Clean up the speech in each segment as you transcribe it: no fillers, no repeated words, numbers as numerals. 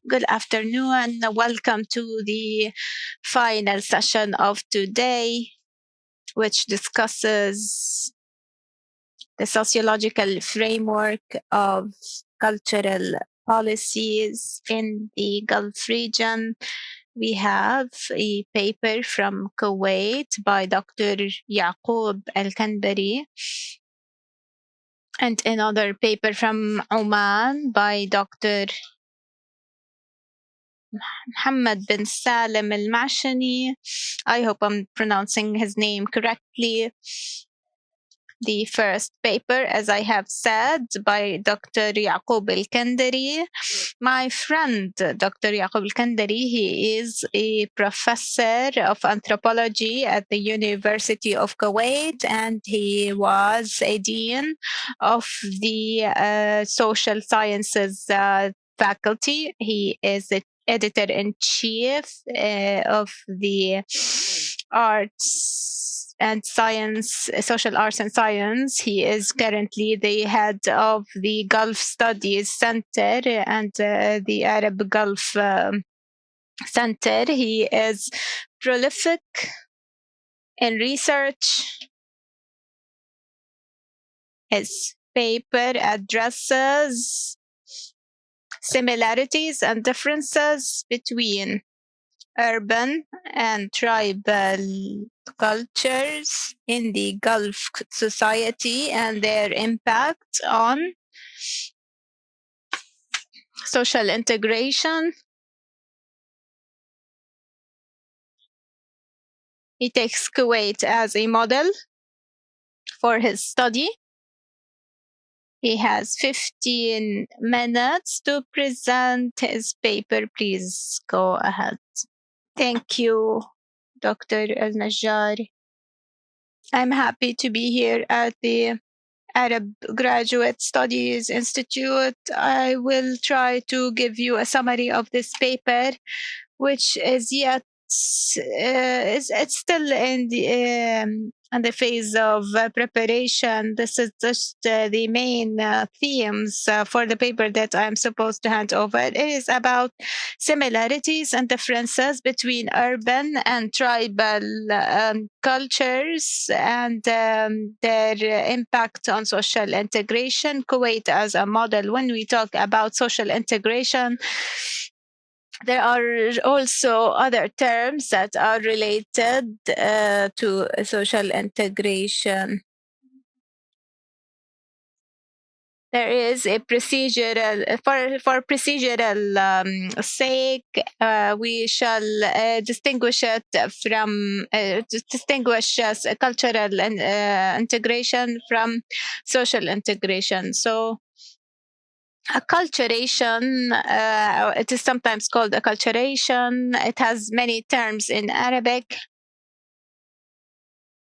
Good afternoon. Welcome to the final session of today, which discusses the sociological framework of cultural policies in the Gulf region. We have a paper from Kuwait by Dr. Yaqub Al-Kandari and another paper from Oman by Dr. Muhammad bin Salim al-Mashani. I hope I'm pronouncing his name correctly. The first paper, as I have said, by Dr. Yaqub al-Kandari. My friend, Dr. Yaqub al-Kandari, he is a professor of anthropology at the University of Kuwait, and he was a dean of the social sciences faculty. He is the editor-in-chief of the arts and science, social arts and science. He is currently the head of the Gulf Studies Center and the Arab Gulf Center. He is prolific in research. His paper addresses similarities and differences between urban and tribal cultures in the Gulf society and their impact on social integration. He takes Kuwait as a model for his study. He has 15 minutes to present his paper. Please go ahead. Thank you, Dr. Al-Najjar. I'm happy to be here at the Arab Graduate Studies Institute. I will try to give you a summary of this paper, which is yet it's still in the phase of preparation. This is just the main themes for the paper that I'm supposed to hand over. It is about similarities and differences between urban and tribal cultures and their impact on social integration. Kuwait as a model. When we talk about social integration, there are also other terms that are related to social integration. There is a procedural, for procedural sake, we shall distinguish it from, distinguish cultural integration from social integration. So acculturation, it is sometimes called acculturation. It has many terms in Arabic.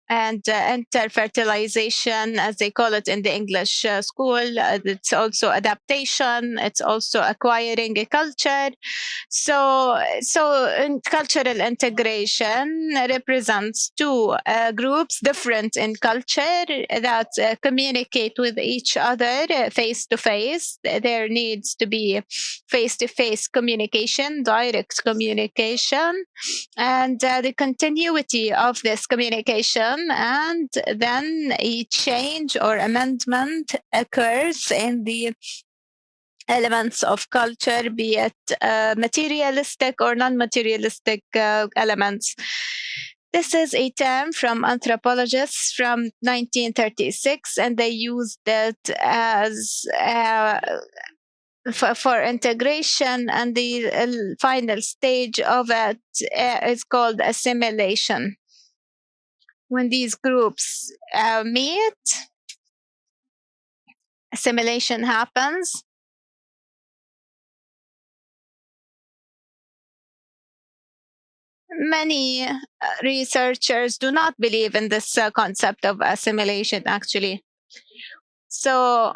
And interfertilization, as they call it in the English school. It's also adaptation. It's also acquiring a culture. So cultural integration represents two groups different in culture that communicate with each other face to face. There needs to be face to face communication, direct communication, and the continuity of this communication, and then a change or amendment occurs in the elements of culture, be it materialistic or non-materialistic elements. This is a term from anthropologists from 1936, and they used it as for integration, and the final stage of it is called assimilation. When these groups meet, assimilation happens. Many researchers do not believe in this concept of assimilation, actually. So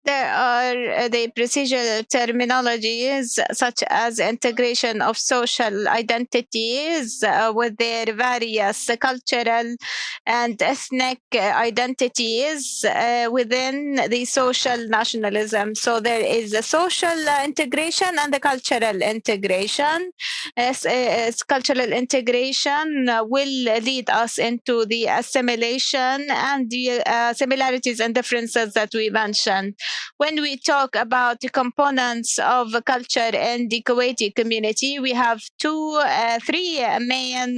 There are the procedural terminologies such as integration of social identities with their various cultural and ethnic identities within the social nationalism. So there is the social integration and the cultural integration. Cultural integration will lead us into the assimilation and the similarities and differences that we mentioned. When we talk about the components of culture in the Kuwaiti community, we have three main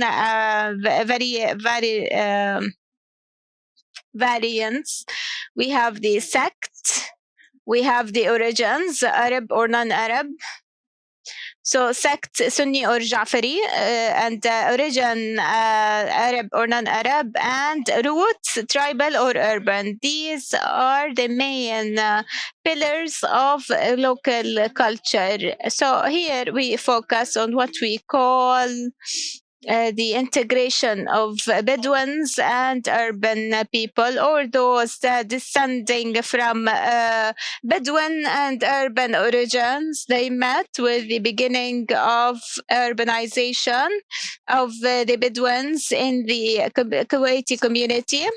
variants. We have the sect, we have the origins, Arab or non-Arab. So sect Sunni or Ja'fari, and origin Arab or non-Arab, and roots tribal or urban. These are the main pillars of local culture. So here we focus on what we call the integration of Bedouins and urban people, or those descending from Bedouin and urban origins. They met with the beginning of urbanization of the Bedouins in the Kuwaiti community.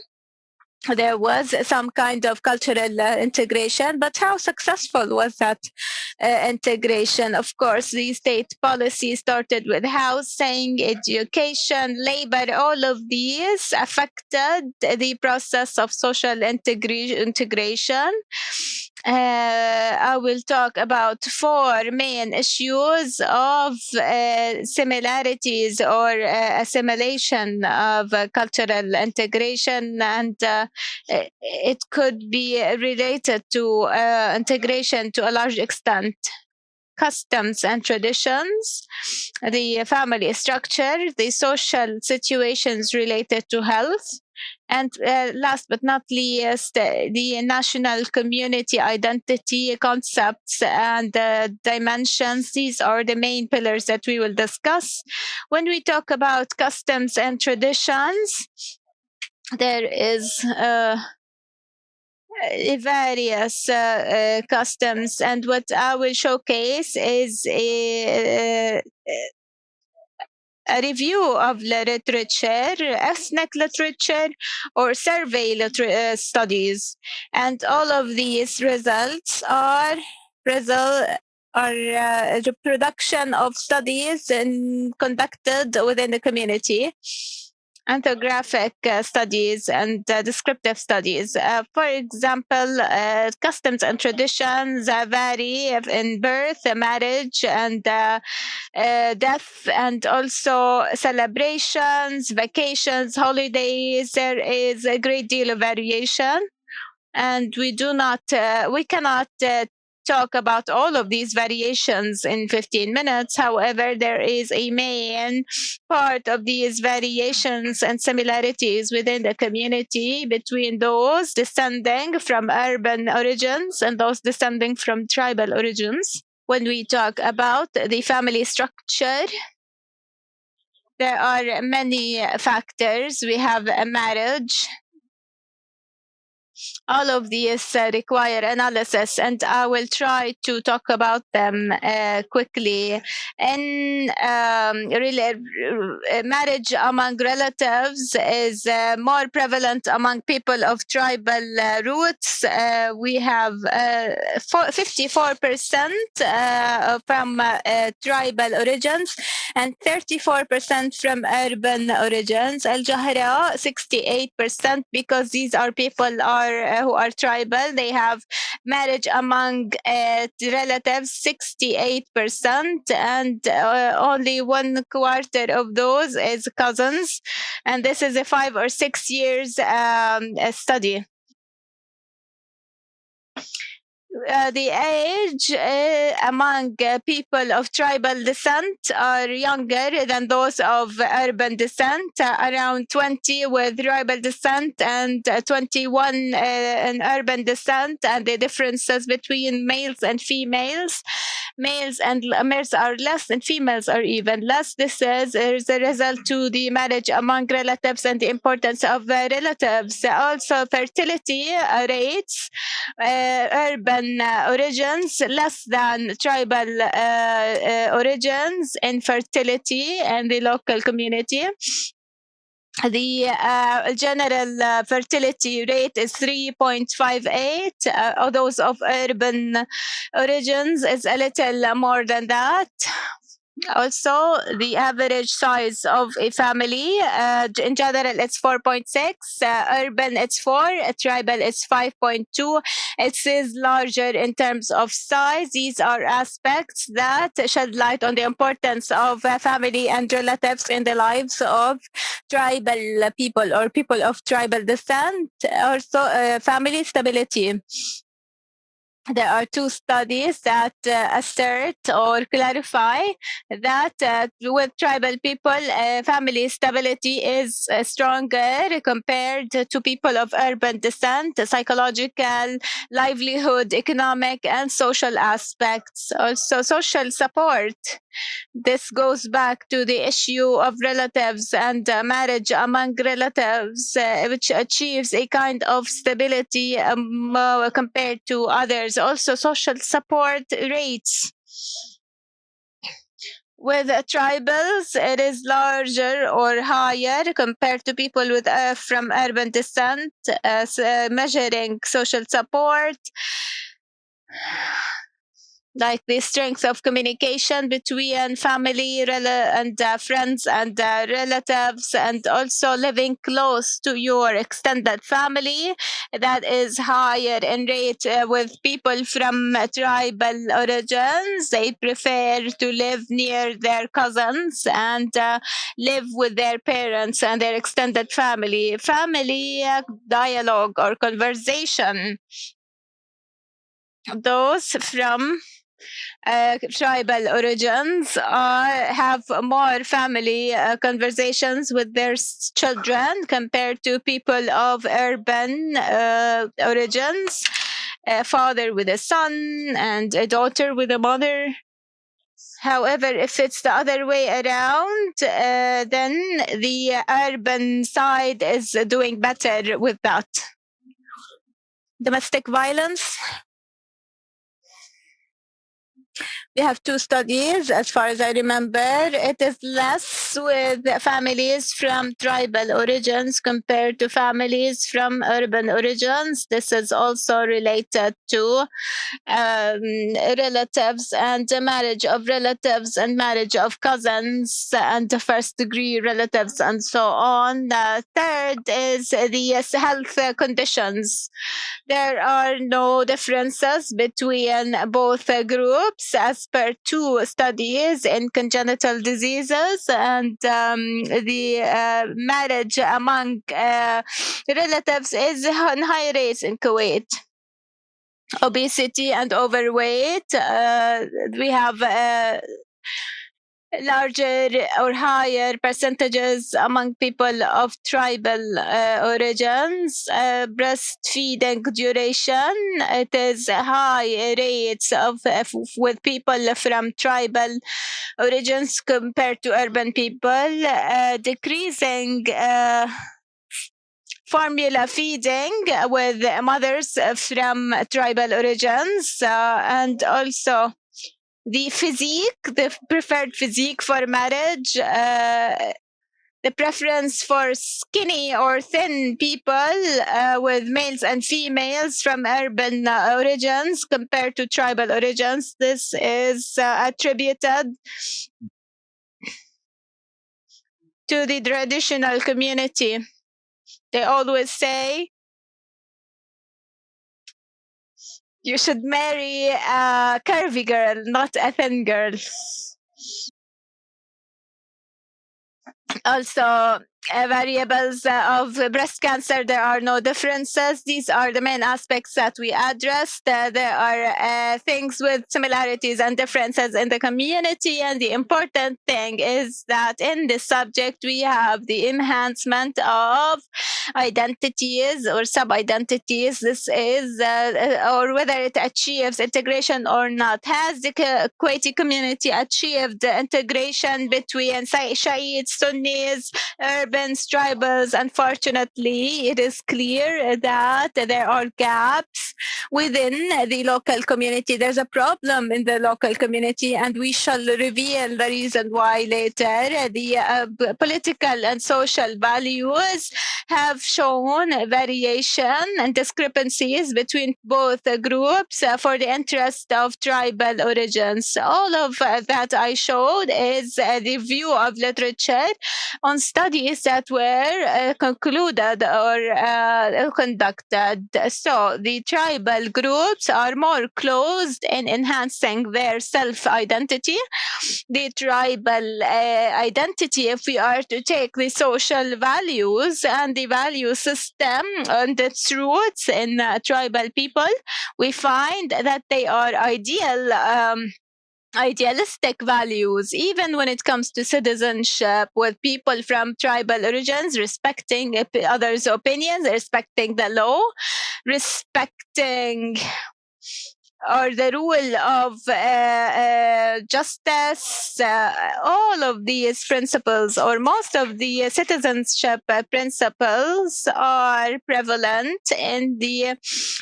There was some kind of cultural integration, but how successful was that integration? Of course, the state policy started with housing, education, labor. All of these affected the process of social integration. I will talk about four main issues of similarities or assimilation of cultural integration, and it could be related to integration to a large extent. Customs and traditions, the family structure, the social situations related to health, and last but not least, the national community identity concepts and dimensions. These are the main pillars that we will discuss. When we talk about customs and traditions, there is various customs, and what I will showcase is a review of literature, ethnic literature, or survey studies, and all of these results are reproduction of studies conducted within the community, ethnographic studies and descriptive studies. For example, customs and traditions vary in birth, marriage, and death, and also celebrations, vacations, holidays. There is a great deal of variation, and we cannot talk about all of these variations in 15 minutes. However, there is a main part of these variations and similarities within the community between those descending from urban origins and those descending from tribal origins. When we talk about the family structure, there are many factors. We have a marriage. All of these require analysis, and I will try to talk about them quickly. In marriage among relatives is more prevalent among people of tribal roots. We have 54% from tribal origins and 34% from urban origins. Al Jahra, 68%, because these are people who are tribal. They have marriage among relatives, 68%, and only 1/4 of those is cousins. And this is a 5 or 6 years study. The age among people of tribal descent are younger than those of urban descent, around 20 with tribal descent and 21 in urban descent, and the differences between males and females. Males are less and females are even less. This is a result to the marriage among relatives and the importance of relatives. Also, fertility rates, urban urban origins, less than tribal origins in fertility and the local community. The general fertility rate is 3.58. Those of urban origins is a little more than that. Also, the average size of a family in general it's 4.6, urban it's 4, tribal it's 5.2. It is larger in terms of size. These are aspects that shed light on the importance of family and relatives in the lives of tribal people or people of tribal descent. Also, family stability. There are two studies that assert or clarify that with tribal people, family stability is stronger compared to people of urban descent, psychological, livelihood, economic, and social aspects. Also, social support. This goes back to the issue of relatives and marriage among relatives, which achieves a kind of stability compared to others. Also, social support rates. With tribals, it is larger or higher compared to people with from urban descent, measuring social support, like the strength of communication between family and friends and relatives, and also living close to your extended family. That is higher in rate with people from tribal origins. They prefer to live near their cousins and live with their parents and their extended family. Family dialogue or conversation. Those from tribal origins have more family conversations with their children compared to people of urban origins. A father with a son and a daughter with a mother. However, if it's the other way around, then the urban side is doing better with that. Domestic violence. We have two studies, as far as I remember. It is less with families from tribal origins compared to families from urban origins. This is also related to relatives and the marriage of relatives and marriage of cousins and the first degree relatives and so on. The third is the health conditions. There are no differences between both groups as per two studies in congenital diseases, and the marriage among relatives is on high rates in Kuwait. Obesity and overweight. We have larger or higher percentages among people of tribal origins. Breastfeeding duration, it is high rates of with people from tribal origins compared to urban people. Decreasing formula feeding with mothers from tribal origins, and also the physique, the preferred physique for marriage, the preference for skinny or thin people with males and females from urban origins compared to tribal origins. This is attributed to the traditional community. They always say you should marry a curvy girl, not a thin girl. Also, variables of breast cancer, there are no differences. These are the main aspects that we addressed. There are things with similarities and differences in the community, and the important thing is that in this subject we have the enhancement of identities or sub-identities. This is or whether it achieves integration or not. Has the Kuwaiti community achieved integration between Shiites, Sunnis, urban urbans, tribals, unfortunately, it is clear that there are gaps within the local community. There's a problem in the local community, and we shall reveal the reason why later. The political and social values have shown variation and discrepancies between both groups for the interest of tribal origins. All of that I showed is the view of literature on studies that were concluded or conducted. So the tribal groups are more closed in enhancing their self-identity. The tribal identity, if we are to take the social values and the value system and its roots in tribal people, we find that they are idealistic values, even when it comes to citizenship, with people from tribal origins respecting others' opinions, respecting the law, respecting or the rule of justice. All of these principles, or most of the citizenship principles, are prevalent in the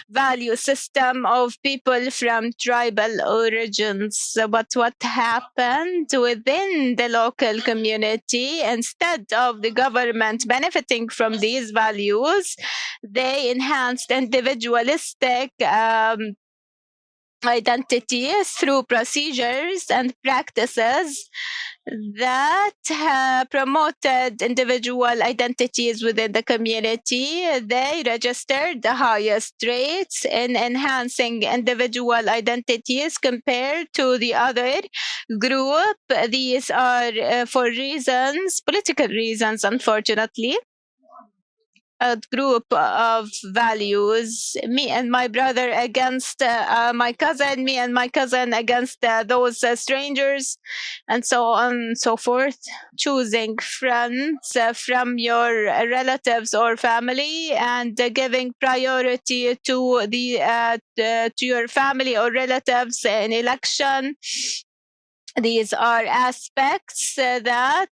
value system of people from tribal origins. But what happened within the local community, instead of the government benefiting from these values, they enhanced individualistic identities through procedures and practices that promoted individual identities within the community. They registered the highest rates in enhancing individual identities compared to the other group. These are for reasons, political reasons, unfortunately. A group of values, me and my brother against my cousin, me and my cousin against those strangers, and so on and so forth. Choosing friends from your relatives or family, and giving priority to to your family or relatives in election. These are aspects that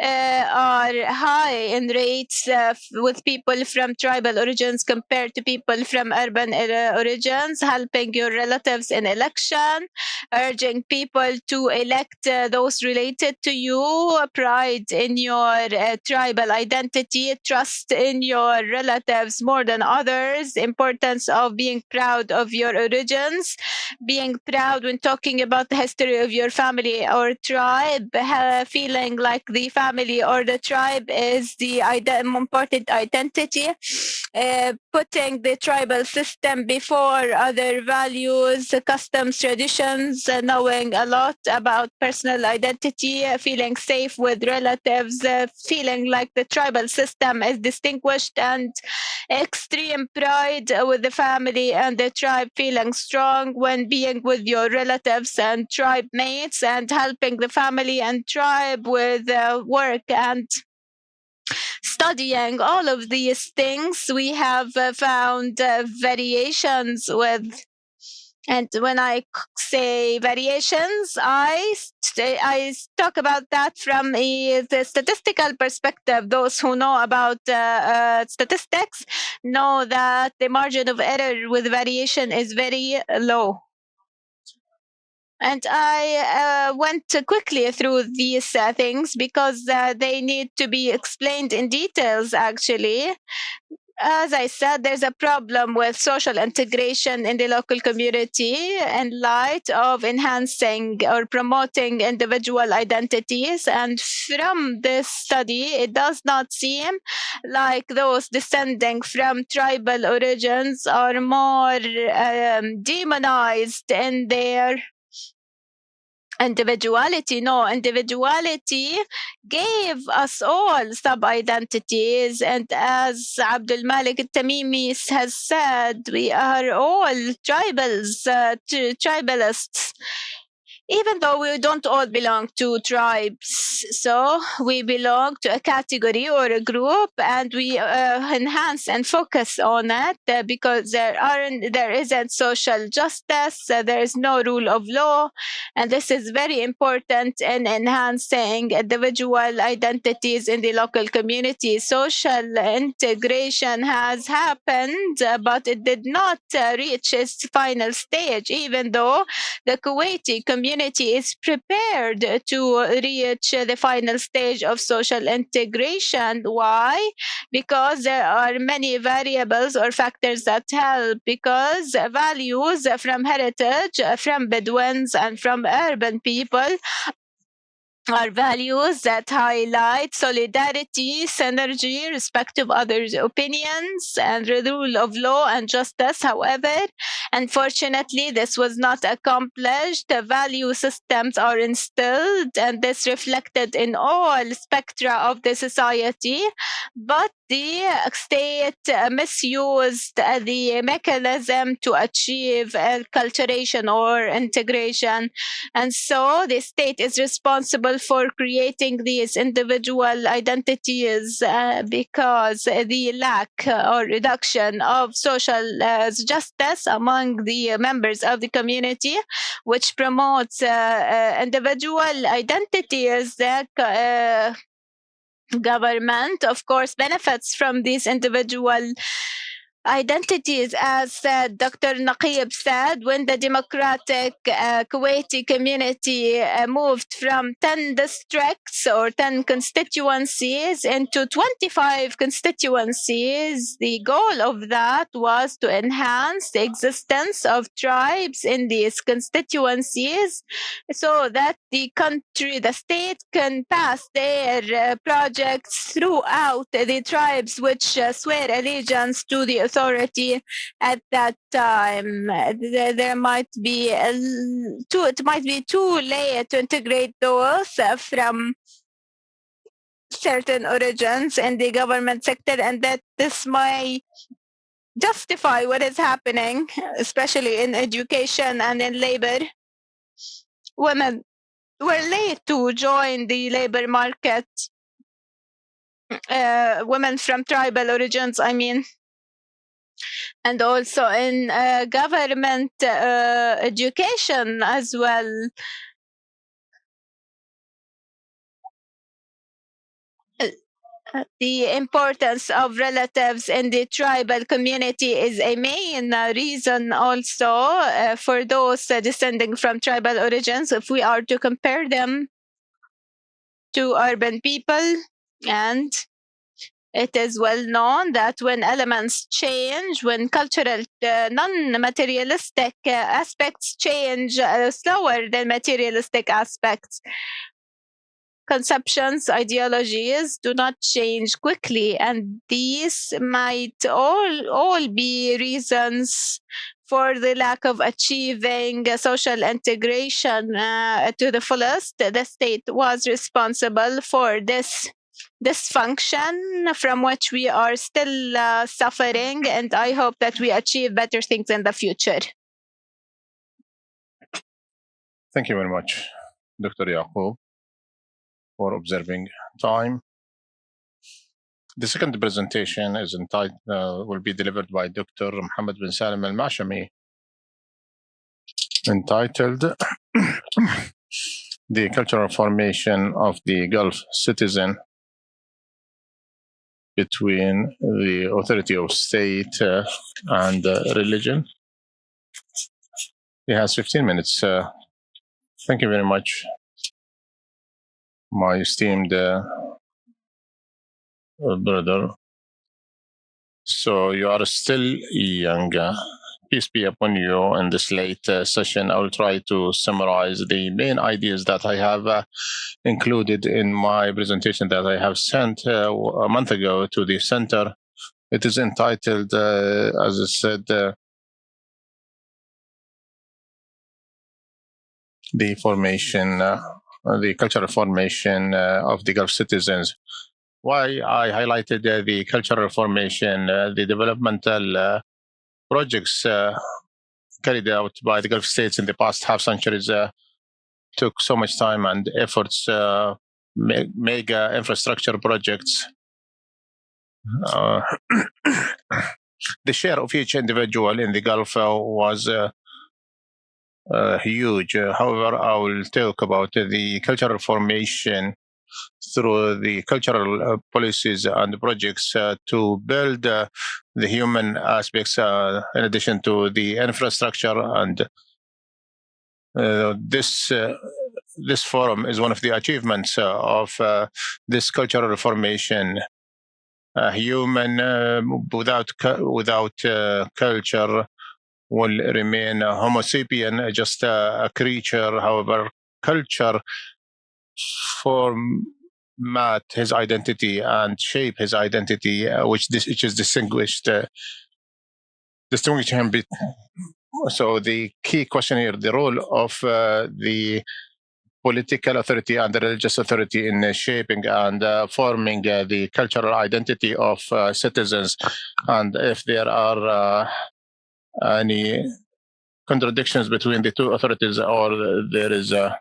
are high in rates with people from tribal origins compared to people from urban origins, helping your relatives in election, urging people to elect those related to you, pride in your tribal identity, trust in your relatives more than others, importance of being proud of your origins, being proud when talking about the history of your family or tribe, feeling like the family or the tribe is the important identity, putting the tribal system before other values, customs, traditions, knowing a lot about personal identity, feeling safe with relatives, feeling like the tribal system is distinguished, and extreme pride with the family and the tribe, feeling strong when being with your relatives and tribe mates, and helping the family and tribe with work and studying. All of these things we have found variations with. And when I say variations, I talk about that from the statistical perspective. Those who know about statistics know that the margin of error with variation is very low. And I went quickly through these things because they need to be explained in details, actually. As I said, there's a problem with social integration in the local community in light of enhancing or promoting individual identities. And from this study, it does not seem like those descending from tribal origins are more demonized in their individuality. No, individuality gave us all sub-identities, and as Abdul Malik al-Tamimi has said, we are all tribalists. even though we don't all belong to tribes, so we belong to a category or a group, and we enhance and focus on it because there isn't social justice, there is no rule of law, and this is very important in enhancing individual identities in the local community. Social integration has happened, but it did not reach its final stage, even though the Kuwaiti community is prepared to reach the final stage of social integration. Why? Because there are many variables or factors that help, because values from heritage, from Bedouins, and from urban people are values that highlight solidarity, synergy, respect of others' opinions, and the rule of law and justice. However, unfortunately, this was not accomplished. The value systems are instilled, and this reflected in all spectra of the society, but the state misused the mechanism to achieve acculturation or integration, and so the state is responsible for creating these individual identities because the lack or reduction of social justice among the members of the community, which promotes individual identities. That government, of course, benefits from these individual identities, as Dr. Naqib said, when the democratic Kuwaiti community moved from 10 districts or 10 constituencies into 25 constituencies. The goal of that was to enhance the existence of tribes in these constituencies so that the country, the state, can pass their projects throughout the tribes which swear allegiance to the authority at that time. There might be it might be too late to integrate those from certain origins in the government sector, and that this might justify what is happening, especially in education and in labor. Women were late to join the labor market. Women from tribal origins, I mean, and also in government education as well. The importance of relatives in the tribal community is a main reason also for those descending from tribal origins, if we are to compare them to urban people. And it is well known that when elements change, when cultural non-materialistic aspects change slower than materialistic aspects, conceptions, ideologies do not change quickly, and these might all be reasons for the lack of achieving social integration to the fullest. The state was responsible for this dysfunction from which we are still suffering, and I hope that we achieve better things in the future. Thank you very much, Dr. Yaqub, for observing time. The second presentation is will be delivered by Dr. Mohammed bin Salim al-Mashami, entitled The Cultural Formation of the Gulf Citizen Between the Authority of State and Religion. He has 15 minutes. Thank you very much, my esteemed brother. So you are still young. Peace be upon you. In this late session, I will try to summarize the main ideas that I have included in my presentation that I have sent a month ago to the center. It is entitled, as I said, the formation, the cultural formation of the Gulf citizens. Why I highlighted the cultural formation, the developmental projects carried out by the Gulf states in the past half centuries took so much time and efforts, mega infrastructure projects. The share of each individual in the Gulf was huge. However, I will talk about the cultural formation through the cultural policies and projects to build the human aspects in addition to the infrastructure. And this forum is one of the achievements of this cultural formation. Human without culture will remain Homo sapien, just a creature. However, culture format his identity and shape his identity, which is distinguish him. So the key question here, the role of the political authority and the religious authority in shaping and forming the cultural identity of citizens, and if there are any contradictions between the two authorities, or there is a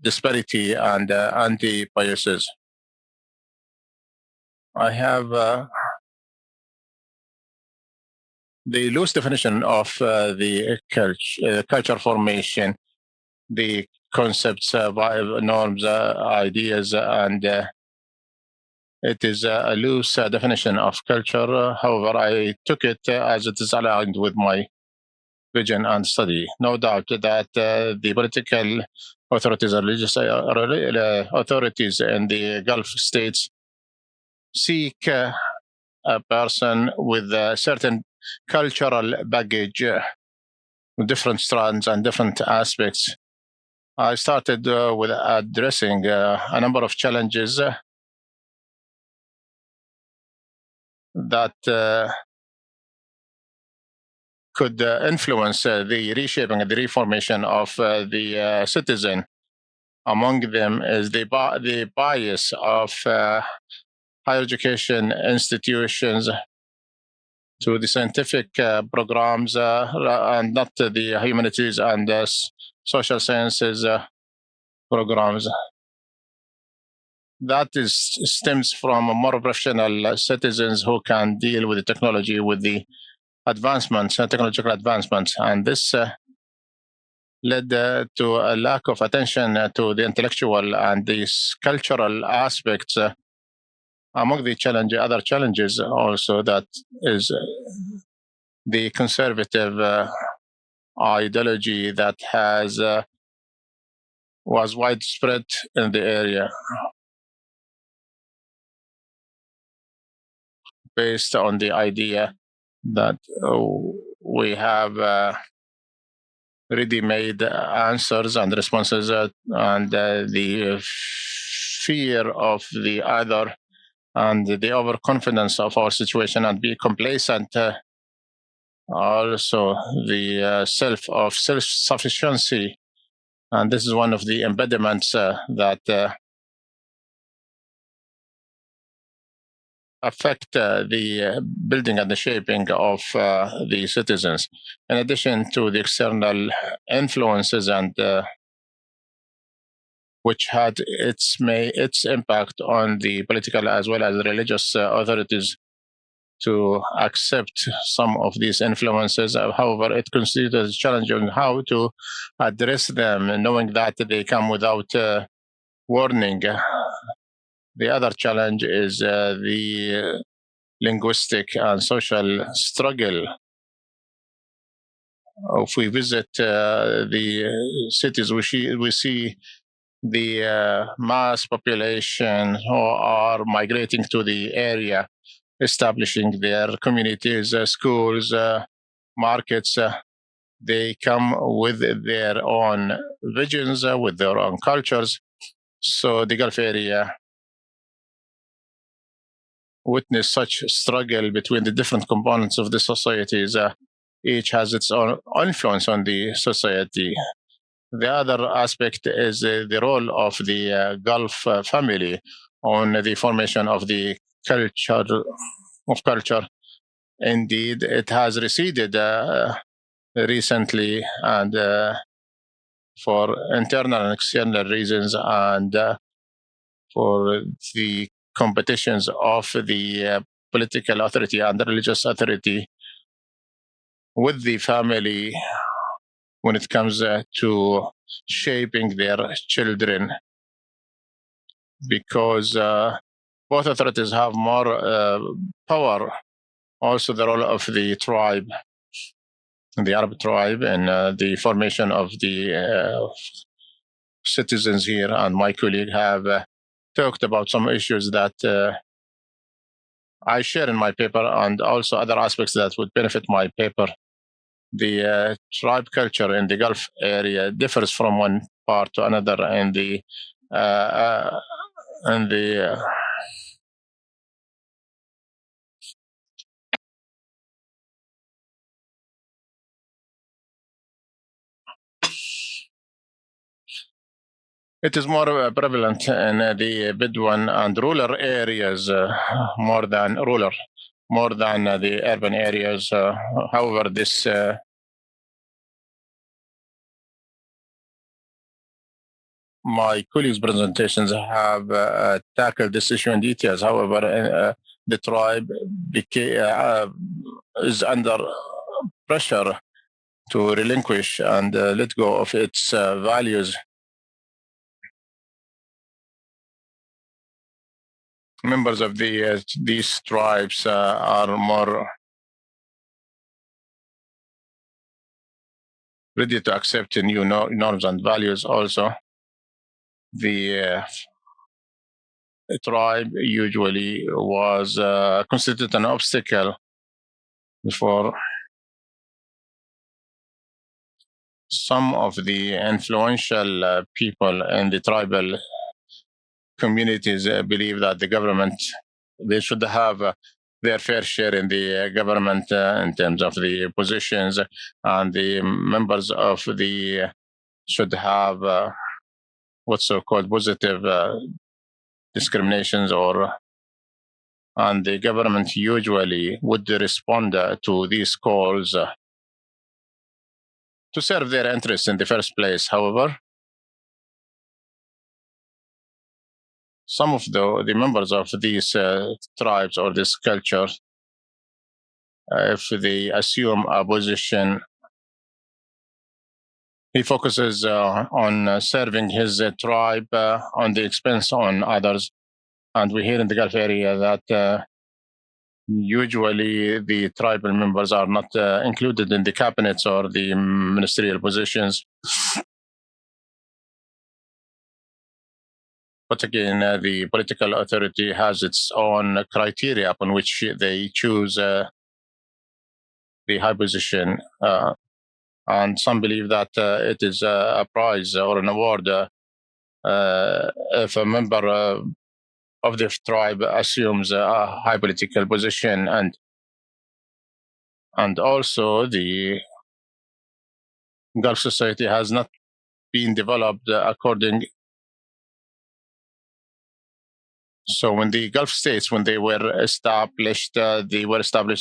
disparity and anti-biases. I have the loose definition of the culture formation, the concepts, norms, ideas, and it is a loose definition of culture. However, I took it as it is aligned with my vision and study. No doubt that the political authorities and religious authorities in the Gulf states seek a person with a certain cultural baggage, different strands and different aspects. I started with addressing a number of challenges that could influence the reshaping and the reformation of the citizen. Among them is the bias of higher education institutions to the scientific programs and not the humanities and social sciences programs. That stems from more professional citizens who can deal with the technology, with the advancements, technological advancements, and this led to a lack of attention to the intellectual and the cultural aspects. Among the other challenges also, that is the conservative ideology that was widespread in the area, based on the idea that we have ready-made answers and responses, and the fear of the other, and the overconfidence of our situation, and be complacent. Also, the self-sufficiency, and this is one of the impediments that affect the building and the shaping of the citizens, in addition to the external influences, and which had its impact on the political as well as religious authorities to accept some of these influences. However, it considers challenging how to address them, knowing that they come without warning. The other challenge is the linguistic and social struggle. If we visit the cities, we see the mass population who are migrating to the area, establishing their communities, schools, markets. They come with their own visions, with their own cultures. So the Gulf area witness such struggle between the different components of the societies. Each has its own influence on the society. The other aspect is the role of the Gulf family on the formation of the culture. Indeed, it has receded recently, and for internal and external reasons, and for the competitions of the political authority and the religious authority with the family when it comes to shaping their children, because both authorities have more power. Also, the role of the tribe, the Arab tribe, and the formation of the citizens here. And my colleague have talked about some issues that I share in my paper, and also other aspects that would benefit my paper. The tribe culture in the Gulf area differs from one part to another, and uh, the it is more prevalent in the Bedouin and rural areas more than the urban areas. However, this my colleagues' presentations have tackled this issue in details. However, the tribe is under pressure to relinquish and let go of its values. Members of these tribes are more ready to accept new norms and values. Also, the tribe usually was considered an obstacle for some of the influential people in the tribal communities believe that the government, they should have their fair share in the government in terms of the positions, and the members of the should have what's so-called positive discriminations, or and the government usually would respond to these calls to serve their interests in the first place. However, some of the members of these tribes or this culture, if they assume a position, he focuses on serving his tribe on the expense on others. And we hear in the Gulf area that usually the tribal members are not included in the cabinets or the ministerial positions. But again, the political authority has its own criteria upon which they choose the high position. And some believe that it is a prize or an award if a member of the tribe assumes a high political position, and also the Gulf society has not been developed according. So when the Gulf states, when they were established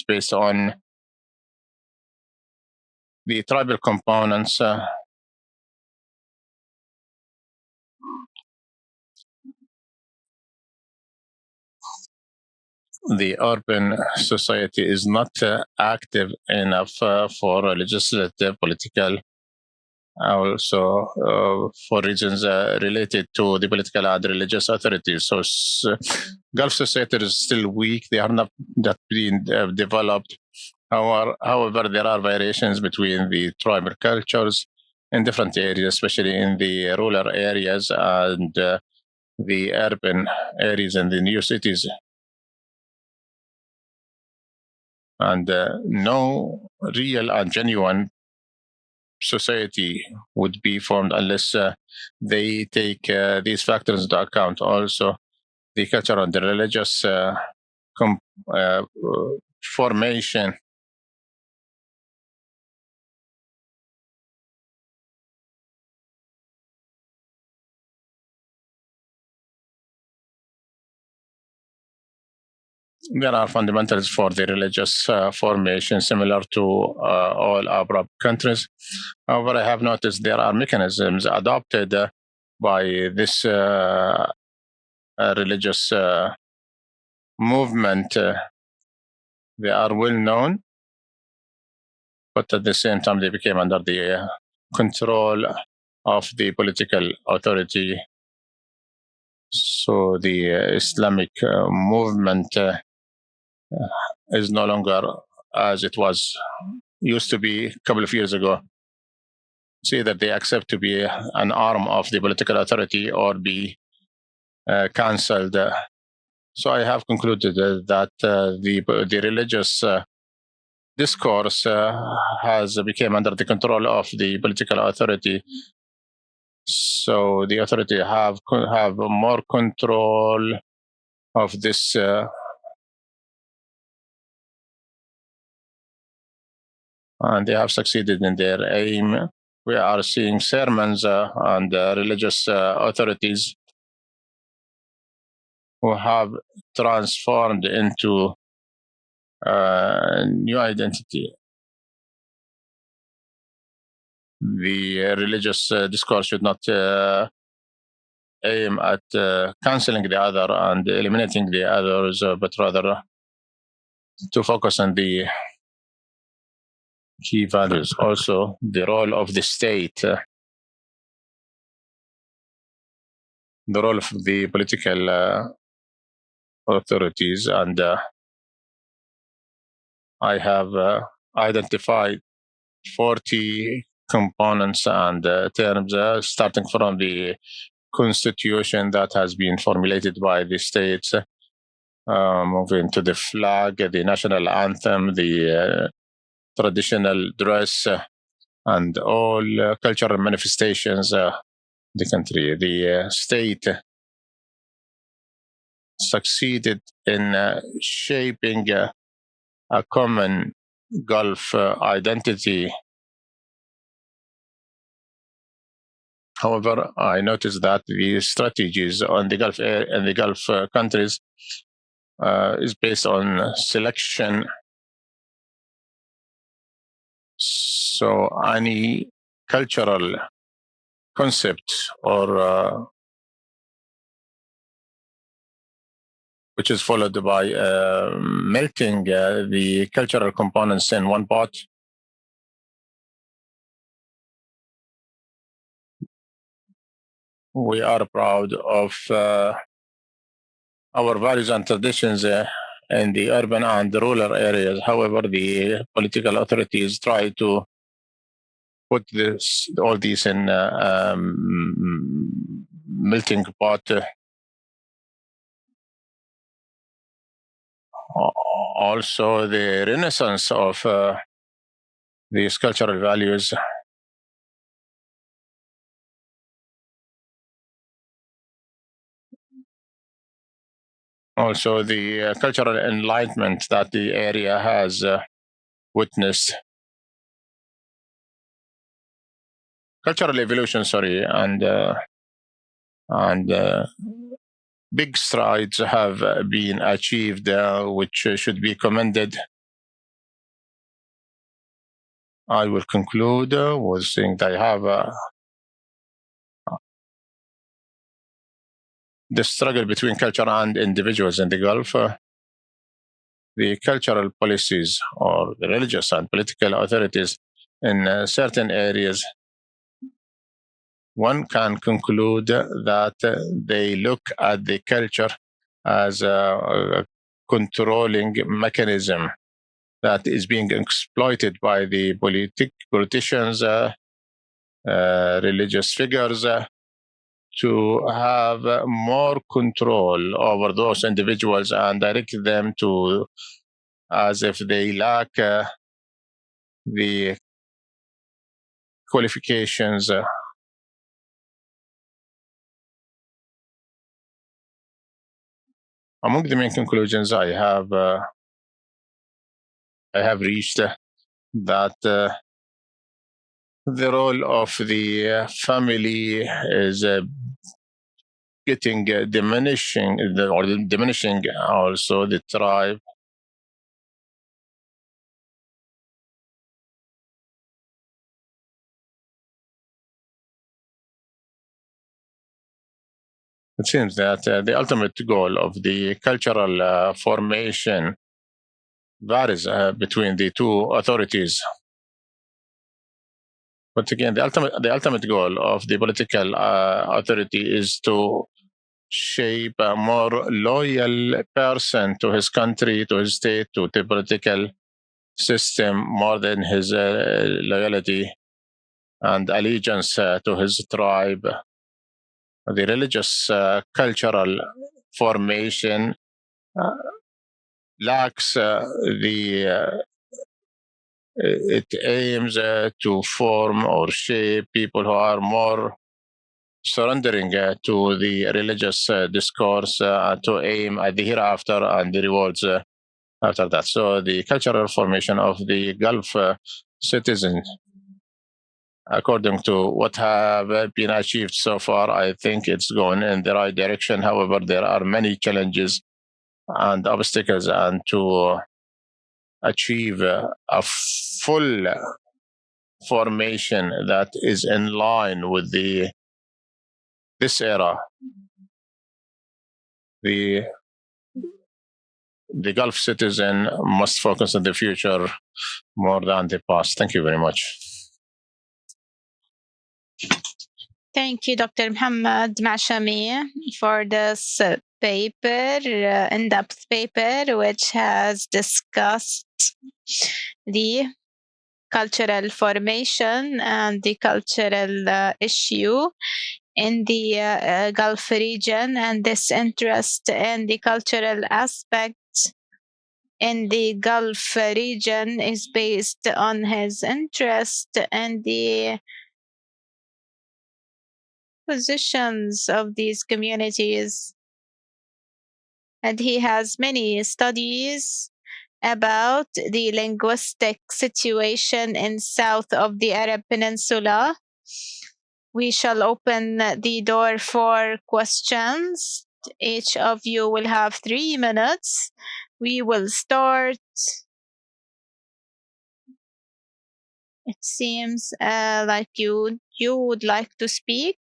based on the tribal components. The urban society is not active enough for legislative, political, also for reasons related to the political and religious authorities. So Gulf society is still weak. They are not that being developed. However, there are variations between the tribal cultures in different areas, especially in the rural areas and the urban areas and the new cities. And no real and genuine society would be formed unless they take these factors into account. Also, the cultural and the religious formation. there are fundamentals for the religious formation similar to all Arab countries. However, I have noticed there are mechanisms adopted by this religious movement. They are well known, but at the same time, they became under the control of the political authority. So the Islamic movement is no longer as it was used to be a couple of years ago. See that they accept to be an arm of the political authority or be cancelled. So I have concluded that the religious discourse has become under the control of the political authority. So the authority have more control of this. And they have succeeded in their aim. We are seeing sermons and religious authorities who have transformed into new identity. The religious discourse should not aim at canceling the other and eliminating the others, but rather to focus on the key values. Also, the role of the state, the role of the political authorities, and I have identified 40 components and terms, starting from the constitution that has been formulated by the states, moving to the flag, the national anthem, the traditional dress, and all cultural manifestations the country. The state succeeded in shaping a common Gulf identity. However, I noticed that the strategies on the Gulf and the Gulf countries is based on selection. So any cultural concept or which is followed by melting the cultural components in one pot. We are proud of our values and traditions in the urban and the rural areas. However, the political authorities try to put all these in melting pot. Also, the renaissance of these cultural values also the cultural enlightenment that the area has witnessed. Cultural evolution, sorry, and big strides have been achieved, which should be commended. I will conclude with saying that I have the struggle between culture and individuals in the Gulf. The cultural policies or the religious and political authorities in certain areas, one can conclude that they look at the culture as a controlling mechanism that is being exploited by the politicians, religious figures, to have more control over those individuals and direct them to as if they lack the qualifications. Among the main conclusions I have reached that the role of the family is getting diminishing or diminishing also the tribe. It seems that the ultimate goal of the cultural formation varies between the two authorities. But again, the ultimate goal of the political authority is to shape a more loyal person to his country, to his state, to the political system more than his loyalty and allegiance to his tribe. The religious cultural formation uh, lacks the it aims to form or shape people who are more surrendering to the religious discourse to aim at the hereafter and the rewards after that. So the cultural formation of the Gulf citizens, according to what have been achieved so far, I think it's going in the right direction. However, there are many challenges and obstacles, and to achieve a full formation that is in line with this era, the the Gulf citizen must focus on the future more than the past. Thank you very much. Thank you, Dr. Muhammad Mashami, for this paper, in-depth paper, which has discussed the cultural formation and the cultural issue in the Gulf region, and this interest in the cultural aspect in the Gulf region is based on his interest in the positions of these communities. And he has many studies about the linguistic situation in south of the Arab Peninsula. We shall open the door for questions. Each of you will have 3 minutes. We will start. It seems like you would like to speak.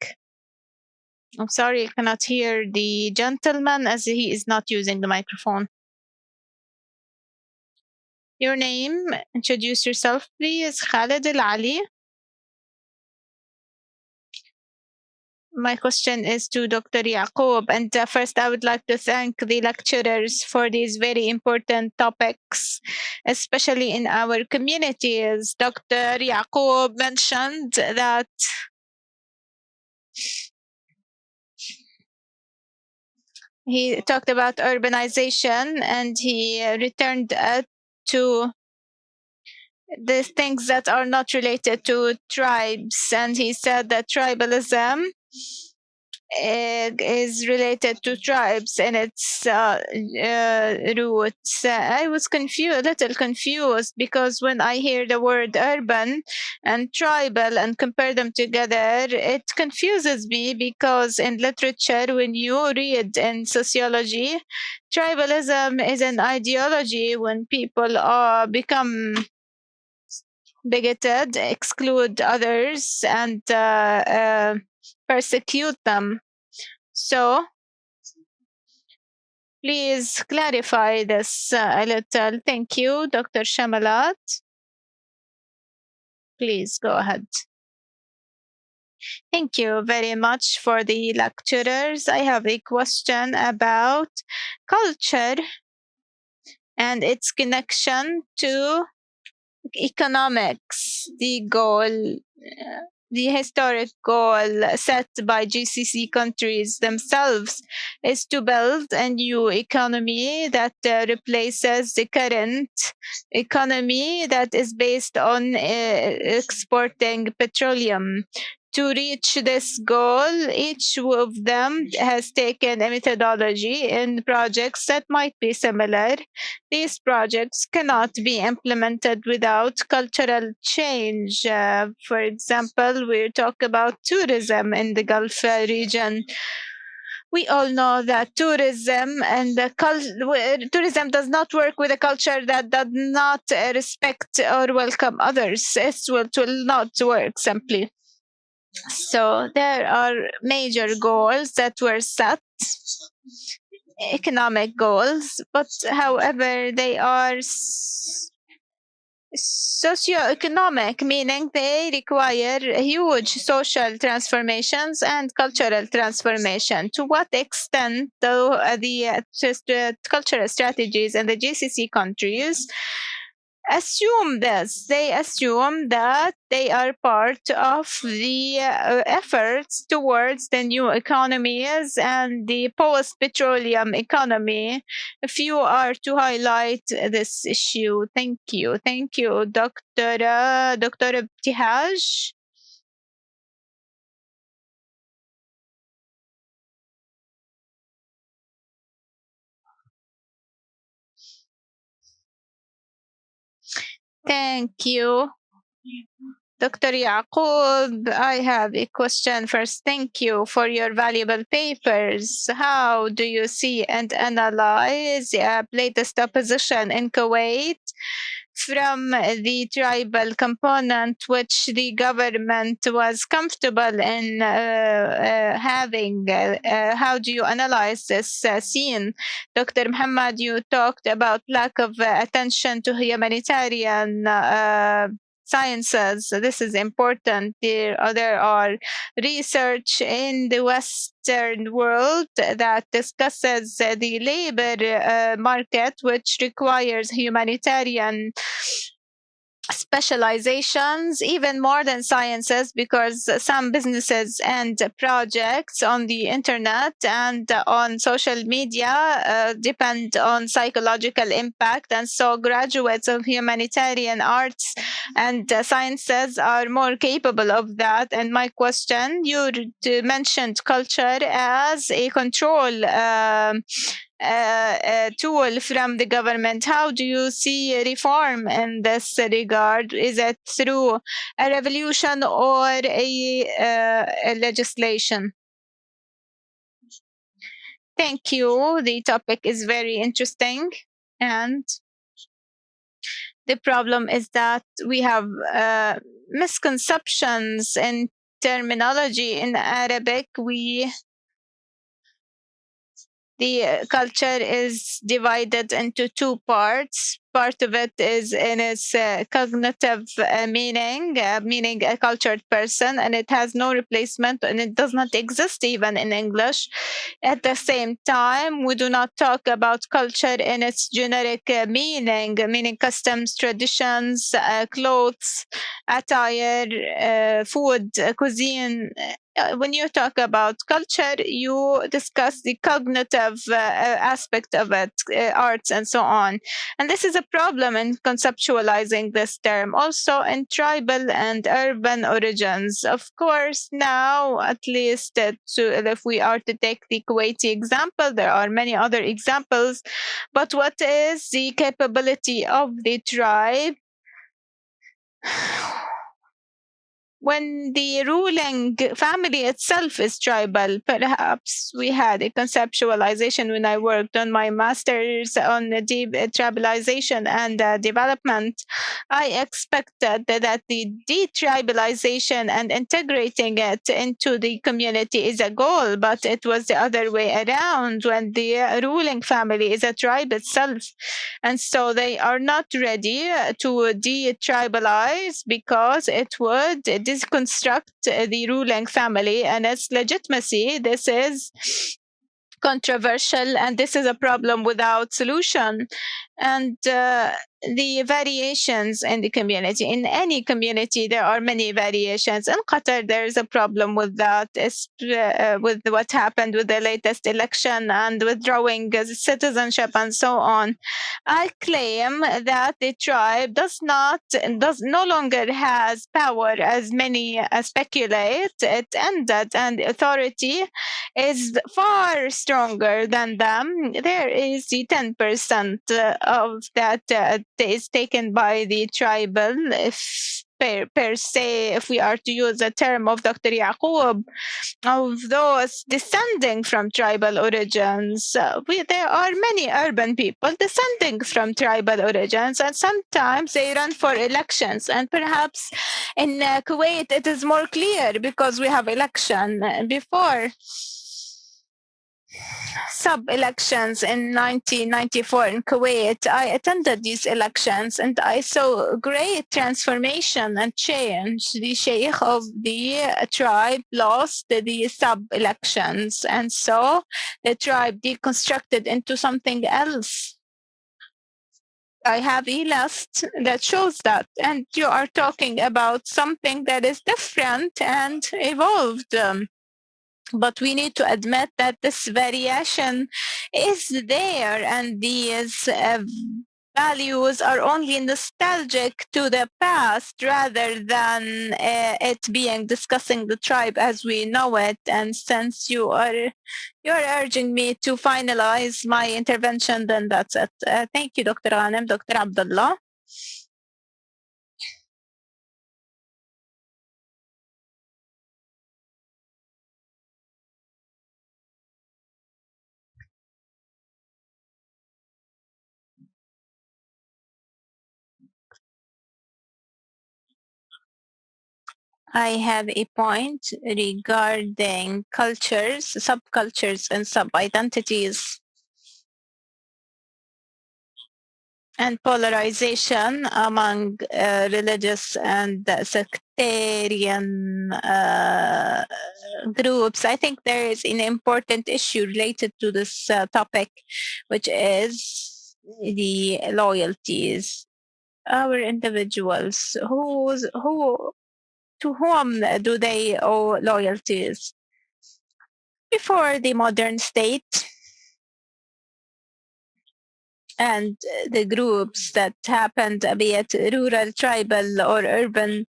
I'm sorry, I cannot hear the gentleman as he is not using the microphone. Your name, introduce yourself, please. Khalid Al Ali. My question is to Dr. Yaqub. And first, I would like to thank the lecturers for these very important topics, especially in our communities. Dr. Yaqub mentioned that he talked about urbanization, and he returned to the things that are not related to tribes. And he said that tribalism is related to tribes and its roots. I was a little confused, because when I hear the word urban and tribal and compare them together, it confuses me, because in literature, when you read in sociology, tribalism is an ideology when people become bigoted, exclude others, and persecute them. So please clarify this a little. Thank you, Dr. Shamalat. Please go ahead. Thank you very much for the lecturers. I have a question about culture and its connection to economics, the historic goal set by GCC countries themselves is to build a new economy that replaces the current economy that is based on exporting petroleum. To reach this goal, each of them has taken a methodology in projects that might be similar. These projects cannot be implemented without cultural change. For example, we talk about tourism in the Gulf region. We all know that tourism and tourism does not work with a culture that does not respect or welcome others. It will not work simply. So there are major goals that were set, economic goals, but however, they are socioeconomic, meaning they require huge social transformations and cultural transformation. To what extent, though, the cultural strategies in the GCC countries assume this. They assume that they are part of the efforts towards the new economies and the post petroleum economy. If you are to highlight this issue, thank you. Thank you, Dr. Ibtihaj. Thank you. Dr. Yaqub, I have a question first. Thank you for your valuable papers. How do you see and analyze the latest opposition in Kuwait from the tribal component, which the government was comfortable in having? How do you analyze this scene? Dr. Muhammad, you talked about lack of attention to humanitarian sciences. This is important. There are research in the Western world that discusses the labor market, which requires humanitarian specializations even more than sciences, because some businesses and projects on the internet and on social media depend on psychological impact, and so graduates of humanitarian arts and sciences are more capable of that. And my question, you mentioned culture as a control tool from the government. How do you see reform in this regard? Is it through a revolution or a legislation? Thank you. The topic is very interesting. And the problem is that we have misconceptions in terminology in Arabic. The culture is divided into two parts. Part of it is in its cognitive meaning a cultured person, and it has no replacement and it does not exist even in English. At the same time, we do not talk about culture in its generic meaning customs, traditions, clothes, attire, food, cuisine. When you talk about culture, you discuss the cognitive aspect of it, arts, and so on. And this is a problem in conceptualizing this term, also in tribal and urban origins. Of course, now, at least if we are to take the Kuwaiti example, there are many other examples. But what is the capability of the tribe when the ruling family itself is tribal? Perhaps we had a conceptualization when I worked on my master's on the tribalization and development. I expected that the detribalization and integrating it into the community is a goal, but it was the other way around when the ruling family is a tribe itself. And so they are not ready to detribalize because it would deconstruct the ruling family and its legitimacy. This is controversial, and this is a problem without solution. And the variations in the community, in any community there are many variations. In Qatar there is a problem with that, with what happened with the latest election and withdrawing citizenship and so on. I claim that the tribe does no longer has power as many speculate. It ended, and authority is far stronger than them. There is the 10% of that is taken by the tribal. If per se, if we are to use a term of Dr. Yaqub, of those descending from tribal origins. There are many urban people descending from tribal origins, and sometimes they run for elections. And perhaps in Kuwait, it is more clear because we have election before sub-elections in 1994 in Kuwait. I attended these elections and I saw great transformation and change. The sheikh of the tribe lost the sub-elections, and so the tribe deconstructed into something else. I have a list that shows that, and you are talking about something that is different and evolved. But we need to admit that this variation is there, and these values are only nostalgic to the past rather than it being discussing the tribe as we know it. And since you're urging me to finalize my intervention, then that's it. Thank you, Dr. Ghanem. Dr. Abdullah. I have a point regarding cultures, subcultures, and sub-identities, and polarization among religious and sectarian groups. I think there is an important issue related to this topic, which is the loyalties. Our individuals, who to whom do they owe loyalties? Before the modern state and the groups that happened, be it rural, tribal, or urban,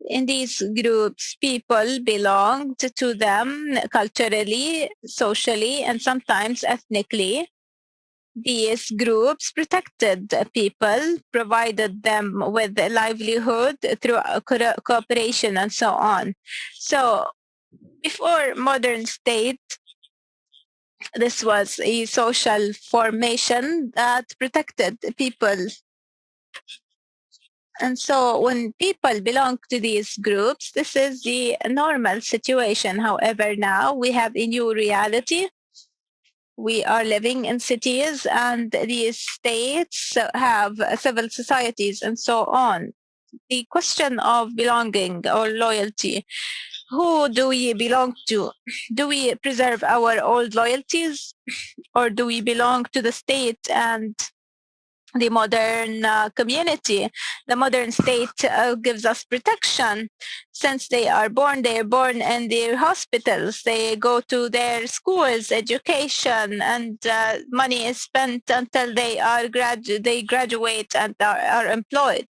in these groups, people belonged to them culturally, socially, and sometimes ethnically. These groups protected people, provided them with a livelihood through cooperation and so on. So before modern state, this was a social formation that protected people. And so when people belong to these groups, this is the normal situation. However, now we have a new reality. We are living in cities, and these states have civil societies and so on. The question of belonging or loyalty, who do we belong to? Do we preserve our old loyalties, or do we belong to the state and the modern community? The modern state gives us protection. Since they are born in their hospitals, they go to their schools, education, and money is spent until they graduate and are employed.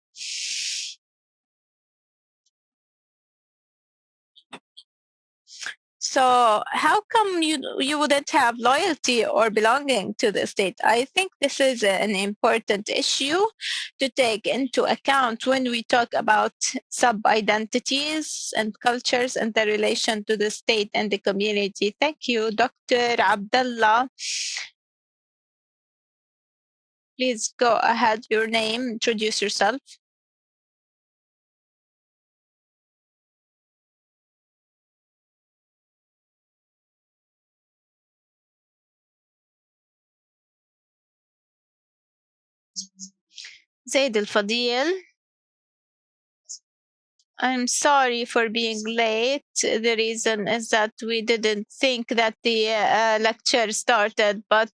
So how come you wouldn't have loyalty or belonging to the state? I think this is an important issue to take into account when we talk about sub-identities and cultures and their relation to the state and the community. Thank you, Dr. Abdullah. Please go ahead. Your name, introduce yourself. Zaid Al-Fadil. I'm sorry for being late. The reason is that we didn't think that the lecture started, but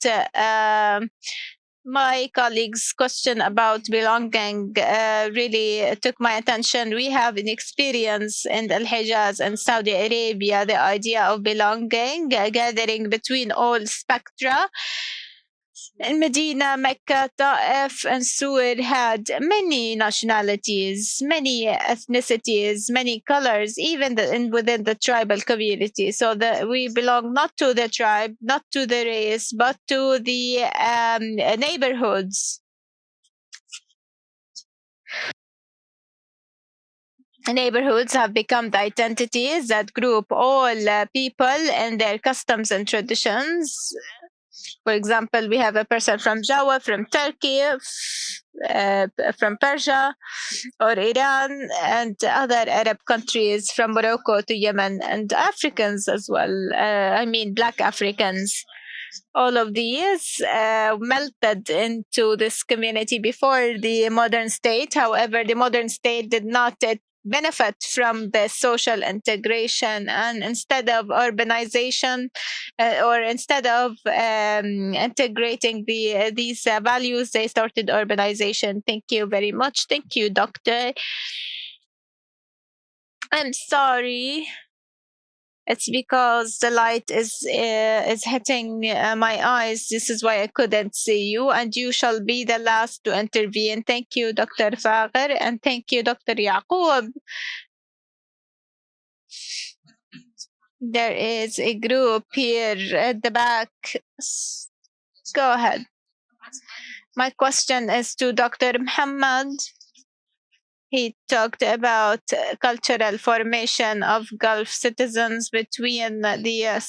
my colleague's question about belonging really took my attention. We have an experience in Al Hijaz and Saudi Arabia, the idea of belonging, gathering between all spectra. In Medina, Mecca, Ta'if, and Sur had many nationalities, many ethnicities, many colors, even within the tribal community. So we belong not to the tribe, not to the race, but to the neighborhoods. neighborhoods have become the identities that group all people and their customs and traditions. For example, we have a person from Java, from Turkey, from Persia or Iran, and other Arab countries, from Morocco to Yemen, and Africans as well. I mean, Black Africans. All of these melted into this community before the modern state. However, the modern state did not benefit from the social integration, and instead of urbanization or instead of integrating these values, they started urbanization. Thank you very much. Thank you, doctor. I'm sorry. It's because the light is hitting my eyes. This is why I couldn't see you, and you shall be the last to intervene. Thank you, Dr. Fagher, and thank you, Dr. Yaqub. There is a group here at the back. Go ahead. My question is to Dr. Muhammad. He talked about cultural formation of Gulf citizens between the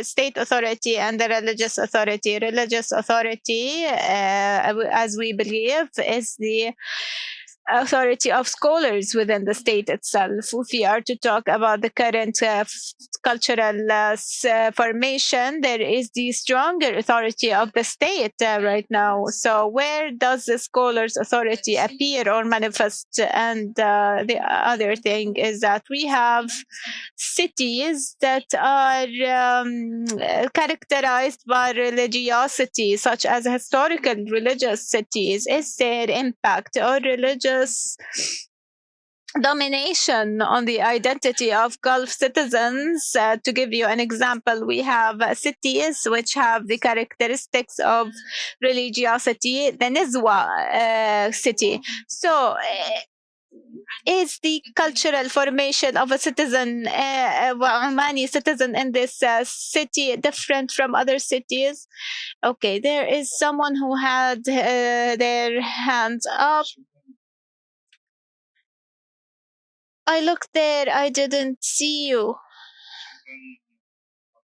state authority and the religious authority. Religious authority, as we believe, is the authority of scholars within the state itself. If we are to talk about the current cultural formation, there is the stronger authority of the state right now. So where does the scholars' authority appear or manifest? And the other thing is that we have cities that are characterized by religiosity, such as historical religious cities. Is there impact or religious domination on the identity of Gulf citizens? To give you an example, we have cities which have the characteristics of religiosity, the Nizwa city. So, is the cultural formation of a citizen, Omani citizen in this city different from other cities? Okay, there is someone who had their hands up. I looked there, I didn't see you.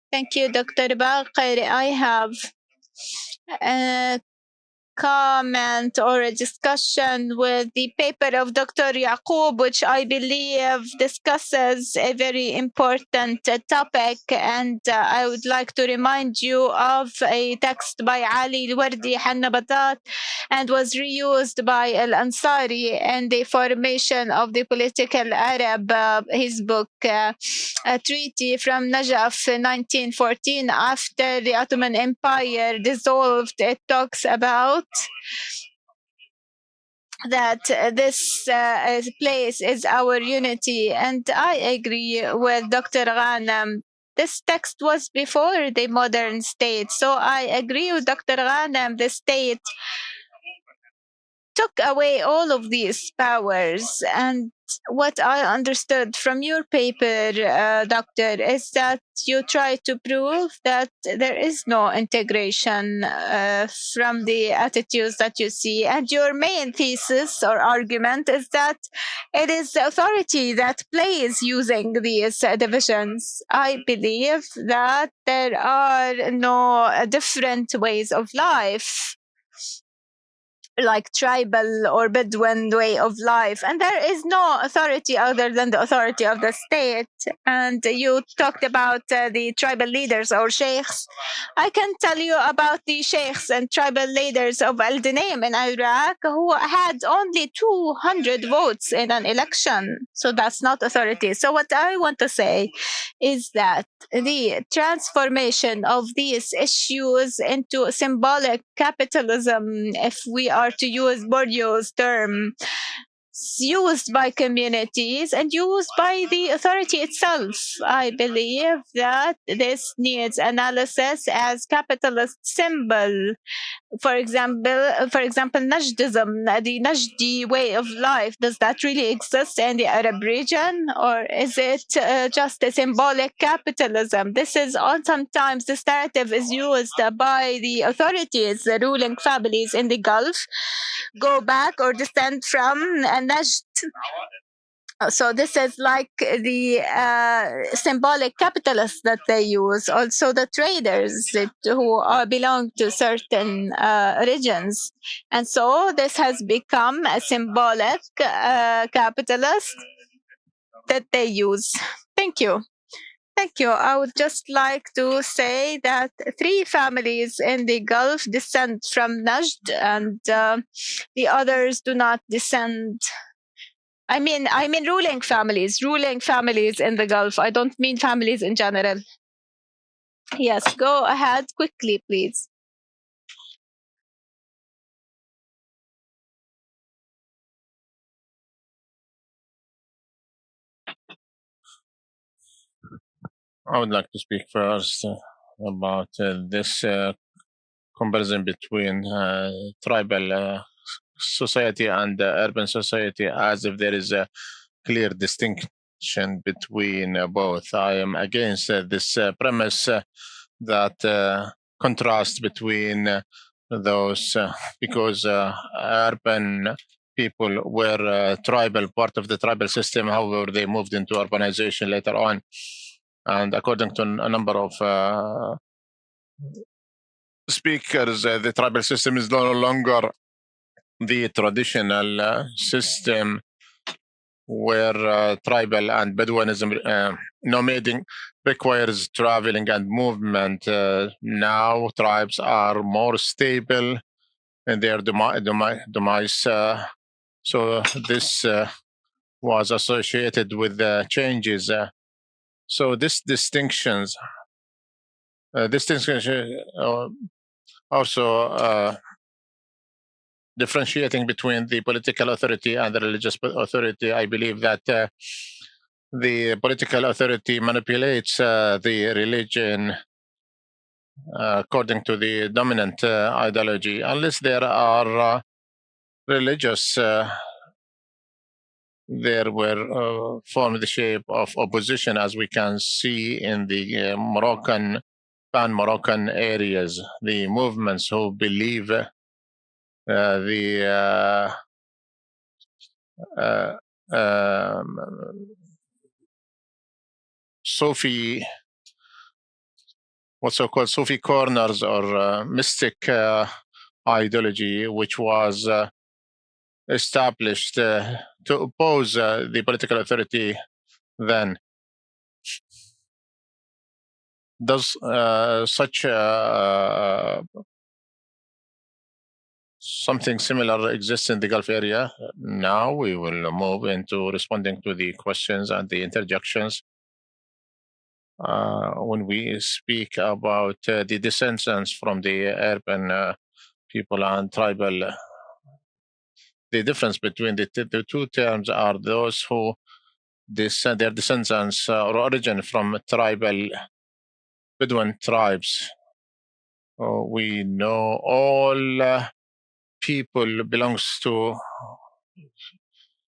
Thank you, Dr. Baqir. I have a comment or a discussion with the paper of Dr. Yaqub, which I believe discusses a very important topic. And I would like to remind you of a text by Ali Wardi Hannabatat and was reused by Al Ansari in the formation of the political Arab, his book, a treaty from Najaf in 1914 after the Ottoman Empire dissolved. It talks about that this place is our unity. And I agree with Dr. Ghanem. This text was before the modern state. So I agree with Dr. Ghanem. The state took away all of these powers. And what I understood from your paper, doctor, is that you try to prove that there is no integration from the attitudes that you see. And your main thesis or argument is that it is the authority that plays using these divisions. I believe that there are no different ways of life, like tribal or Bedouin way of life, and there is no authority other than the authority of the state. And you talked about the tribal leaders or sheikhs. I can tell you about the sheikhs and tribal leaders of Al Dinaim in Iraq who had only 200 votes in an election. So that's not authority. So what I want to say is that the transformation of these issues into symbolic capitalism, if we are to use Bourdieu's term, used by communities and used by the authority itself. I believe that this needs analysis as capitalist symbol. For example, Najdism, the Najdi way of life, does that really exist in the Arab region, or is it just a symbolic capitalism? This is on sometimes this narrative is used by the authorities, the ruling families in the Gulf, go back or descend from Najd So this is like the symbolic capitalists that they use. Also, the traders who belong to certain regions, and so this has become a symbolic capitalist that they use. Thank you. Thank you. I would just like to say that three families in the Gulf descend from Najd, and the others do not descend. I mean ruling families in the Gulf. I don't mean families in general. Yes, go ahead quickly, please. I would like to speak first about this comparison between tribal society and urban society, as if there is a clear distinction between both. I am against this premise that contrast between those because urban people were tribal, part of the tribal system. However, they moved into urbanization later on. And according to a number of speakers, the tribal system is no longer the traditional system where tribal and Bedouinism nomading requires traveling and movement. Now tribes are more stable in their demise. So this was associated with the changes. So this distinction also differentiating between the political authority and the religious authority. I believe that the political authority manipulates the religion according to the dominant ideology, unless there are religious. There were formed the shape of opposition, as we can see in the Moroccan, pan-Moroccan areas, the movements who believe the Sufi, what's so called Sufi corners or mystic ideology, which was established to oppose the political authority then. Does such something similar exist in the Gulf area? Now we will move into responding to the questions and the interjections. When we speak about the descendants from the urban people and tribal, the difference between the two terms are those who their descendants or origin from tribal Bedouin tribes. We know all people belongs to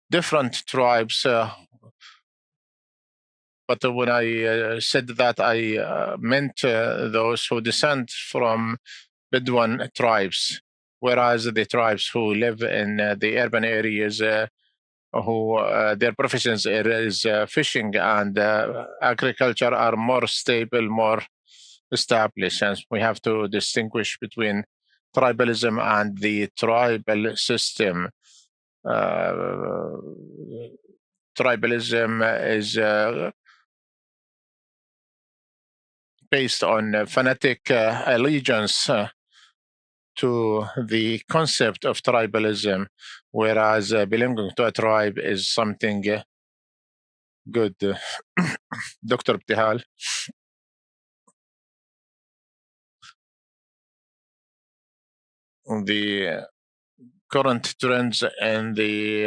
different tribes, but when I said that, I meant those who descend from Bedouin tribes, whereas the tribes who live in the urban areas, who their professions is fishing and agriculture, are more stable, more established. And we have to distinguish between tribalism and the tribal system. Tribalism is based on fanatic allegiance to the concept of tribalism, whereas belonging to a tribe is something good. Dr. Ibtihal. The current trends in the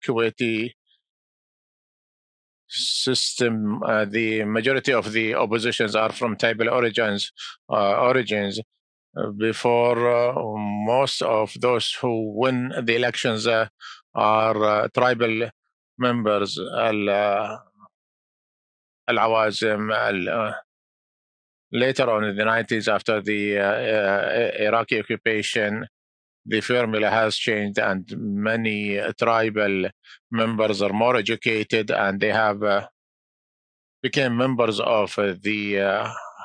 Kuwaiti system, the majority of the oppositions are from tribal origins. Before most of those who win the elections are tribal members, al-Awazim, later on in the 90s after the Iraqi occupation, the formula has changed, and many tribal members are more educated, and they have became members of the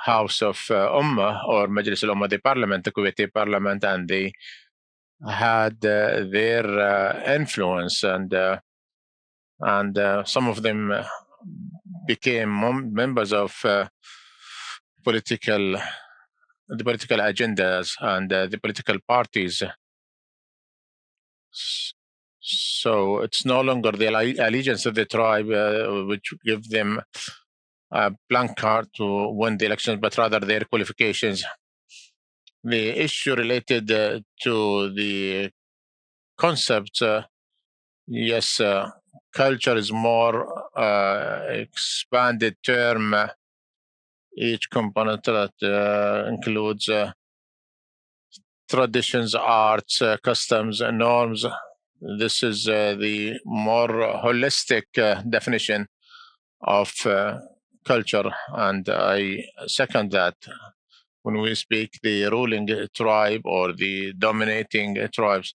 House of Ummah, or Majlis al-Ummah, the parliament, the Kuwaiti parliament, and they had their influence, and some of them became members of political the political agendas and the political parties. So it's no longer the allegiance of the tribe which give them a blank card to win the elections, but rather their qualifications. The issue related to the concept, yes, culture is more expanded term. Each component that includes traditions, arts, customs, and norms. This is the more holistic definition of culture, and I second that. When we speak the ruling tribe or the dominating tribes,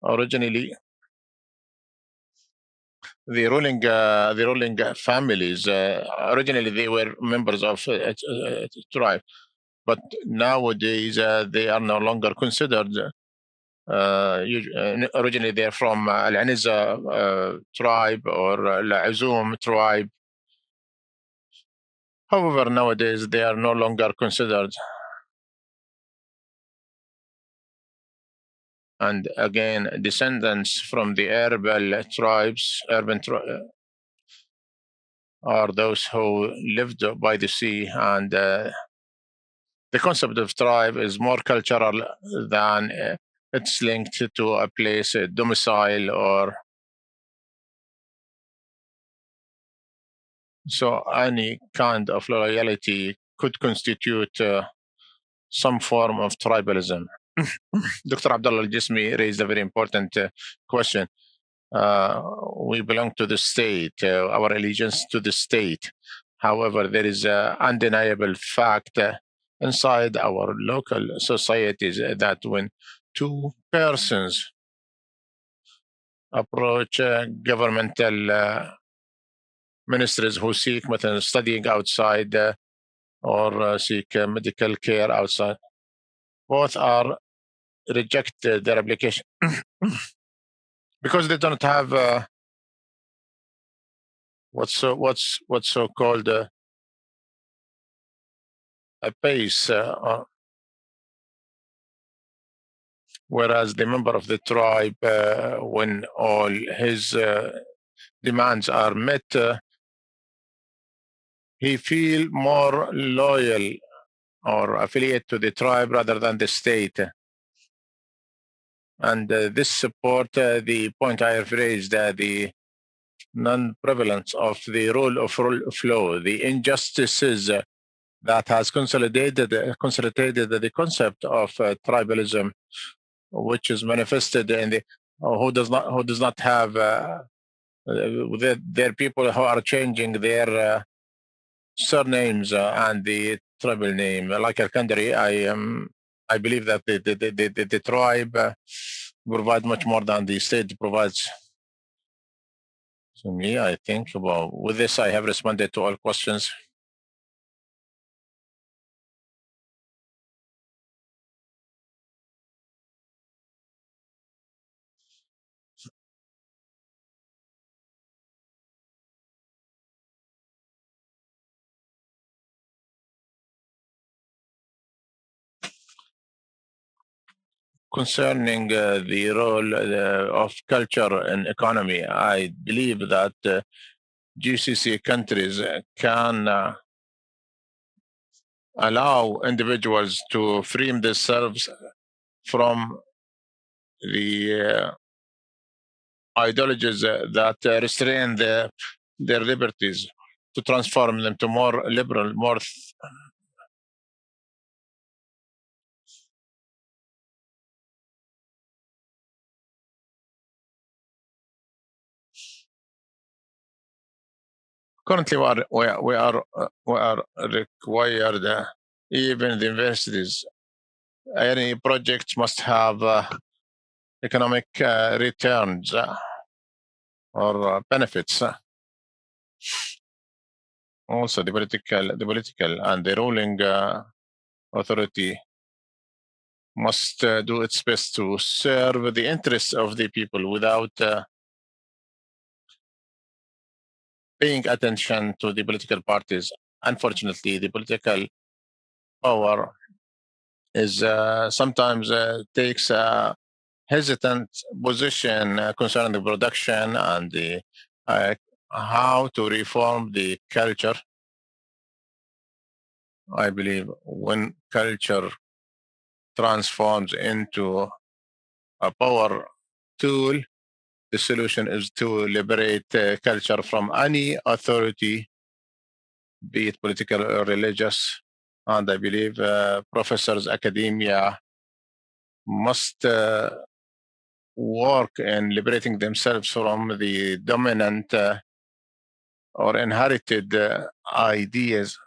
originally the ruling families, originally they were members of tribe, but nowadays they are no longer considered. Originally they're from Al-Aniza tribe or Al-Azum tribe. However, nowadays they are no longer considered. And again, descendants from the urban are those who lived by the sea, and the concept of tribe is more cultural than it's linked to a place, a domicile, or so any kind of loyalty could constitute some form of tribalism. Dr. Abdullah Al-Jismi raised a very important question. We belong to the state, our allegiance to the state. However, there is an undeniable fact inside our local societies that when two persons approach governmental ministries who seek studying outside or seek medical care outside, both are rejected their application because they don't have what's so called a pace, whereas the member of the tribe, when all his demands are met, he feel more loyal or affiliate to the tribe rather than the state. And this support the point I have raised, the non-prevalence of the rule of law, the injustices that has consolidated the concept of tribalism, which is manifested in the who does not have their people who are changing their surnames and the tribal name. Like Al-Kandari, I believe that the tribe provide much more than the state provides. To me, I think, well, with this, I have responded to all questions. Concerning the role of culture in economy, I believe that GCC countries can allow individuals to free themselves from the ideologies that restrain their liberties, to transform them to more liberal, more currently we are required, even the universities, any project must have economic returns or benefits. Also, the political and the ruling authority must do its best to serve the interests of the people without paying attention to the political parties. Unfortunately, the political power is sometimes takes a hesitant position concerning the production and the how to reform the culture. I believe when culture transforms into a power tool, the solution is to liberate culture from any authority, be it political or religious. And I believe professors, academia must work in liberating themselves from the dominant or inherited ideas.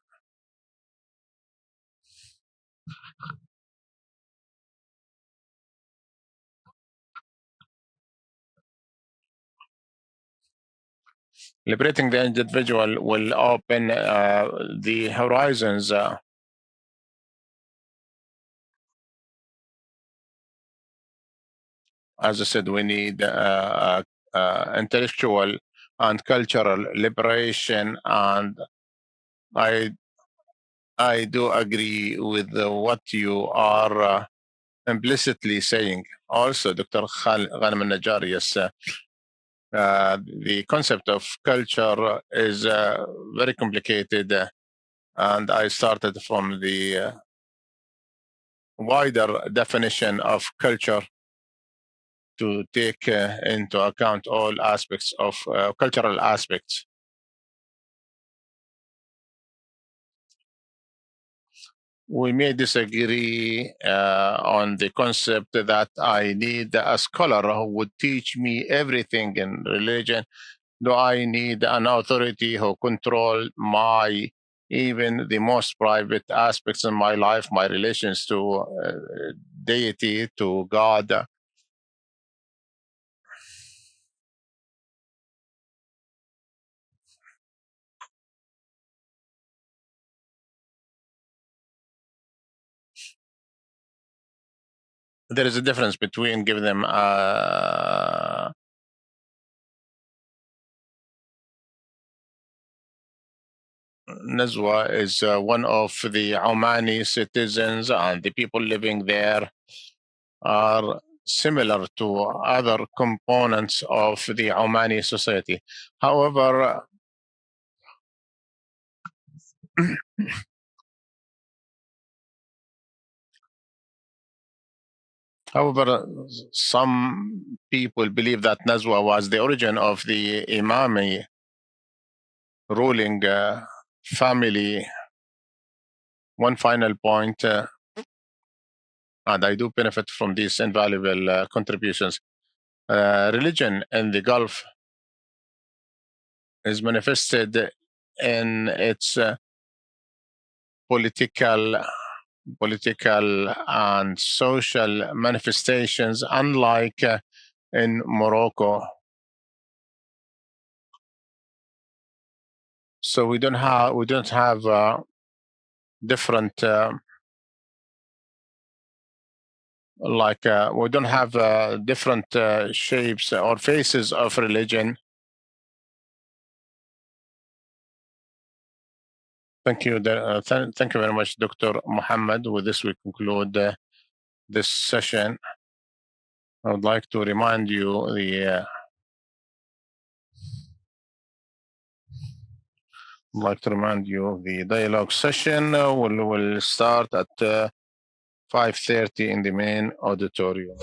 Liberating the individual will open the horizons. As I said, we need intellectual and cultural liberation, and I I do agree with what you are implicitly saying. Also, Dr. Ghanem al-Najjar, yes, the concept of culture is very complicated, and I started from the wider definition of culture to take into account all aspects of cultural aspects. We may disagree on the concept that I need a scholar who would teach me everything in religion. Do I need an authority who control my even the most private aspects in my life, my relations to deity, to God? There is a difference between giving them Nazwa is one of the Omani citizens, and the people living there are similar to other components of the Omani society. However, some people believe that Nazwa was the origin of the Imami ruling family. One final point, and I do benefit from these invaluable contributions. Religion in the Gulf is manifested in its political and social manifestations, unlike in Morocco. So we don't have different we don't have different shapes or faces of religion. Thank you. Thank you very much, Dr. Muhammad. With this, we conclude this session. I would like to remind you the dialogue session will start at 5:30 in the main auditorium.